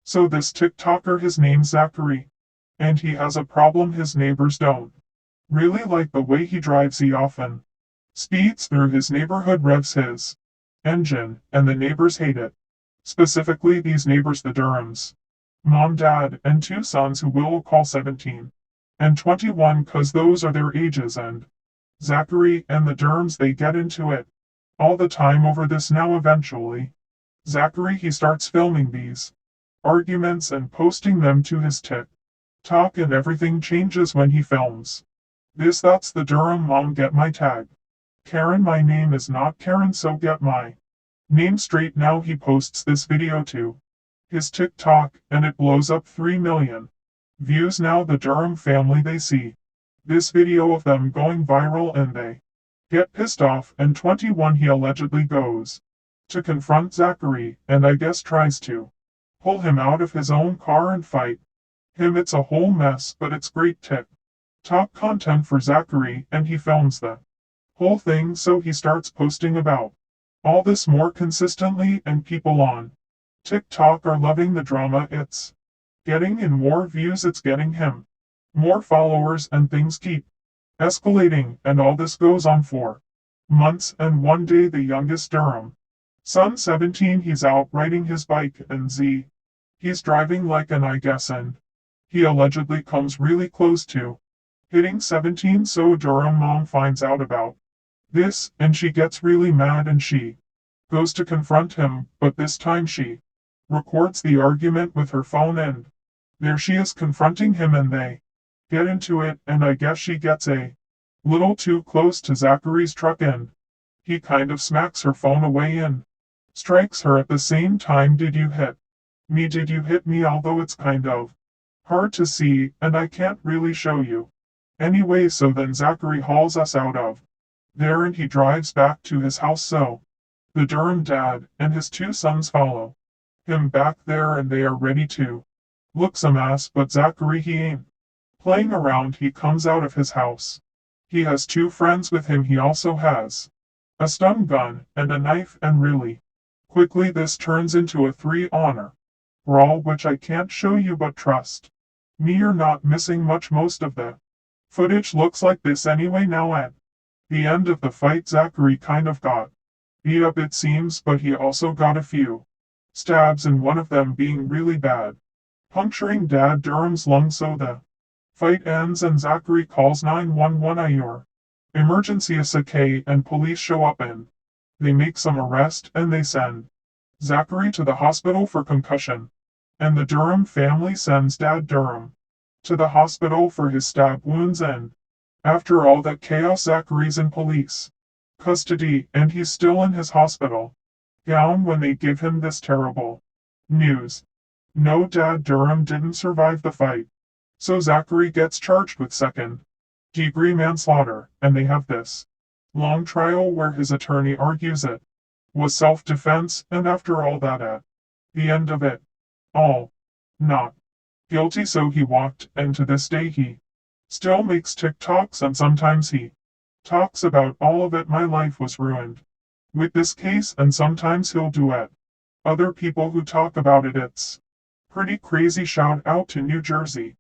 So this TikToker, his name's Zachary. And he has a problem his neighbors don't really like the way he drives. He often speeds through his neighborhood, revs his engine, and the neighbors hate it. Specifically these neighbors, the Durhams. Mom, dad, and two sons who we'll call 17 and 21 cause those are their ages, and Zachary and the Durhams, they get into it all the time over this. Now eventually, Zachary, he starts filming these arguments and posting them to his TikTok, and everything changes when he films this. That's the Durham mom, get my tag. Karen, my name is not Karen, so get my name straight. Now he posts this video to his TikTok and it blows up 3 million views. Now the Durham family, they see this video of them going viral and they get pissed off, and 21, he allegedly goes to confront Zachary and I guess tries to pull him out of his own car and fight him. It's a whole mess, but it's great TikTok content for Zachary, and he films the whole thing, so he starts posting about all this more consistently, and people on TikTok are loving the drama. It's getting in more views, it's getting him more followers, and things keep escalating, and all this goes on for months. And one day the youngest Durham son, 17, he's out riding his bike, and he's driving like an, I guess, and he allegedly comes really close to hitting 17. So Durham mom finds out about this, and she gets really mad and she goes to confront him, but this time she records the argument with her phone, and there she is confronting him, and they get into it, and I guess she gets a little too close to Zachary's truck and he kind of smacks her phone away and strikes her at the same time. Did you hit me? Did you hit me? Although it's kind of hard to see, and I can't really show you. Anyway, so then Zachary hauls us out of there and he drives back to his house. So the Durham dad and his two sons follow him back there, and they are ready to look some ass, but Zachary, he ain't playing around. He comes out of his house. He has two friends with him. He also has a stun gun and a knife, and really quickly this turns into a 3-on brawl, which I can't show you, but trust me, you're not missing much. Most of the footage looks like this anyway. Now at the end of the fight, Zachary kind of got beat up, it seems, but he also got a few stabs, and one of them being really bad, puncturing Dad Durham's lung. So the fight ends and Zachary calls 911. Your emergency is okay, and police show up and they make some arrest, and they send Zachary to the hospital for concussion, and the Durham family sends Dad Durham to the hospital for his stab wounds. And after all that chaos, Zachary's in police custody, and he's still in his hospital gown when they give him this terrible news. No, Dad Durham didn't survive the fight. So Zachary gets charged with second-degree manslaughter, and they have this long trial where his attorney argues it was self-defense, and after all that, at the end of it all, not guilty. So he walked, and to this day he still makes TikToks, and sometimes he talks about all of it. My life was ruined with this case, and sometimes he'll duet other people who talk about it. It's pretty crazy. Shout out to New Jersey.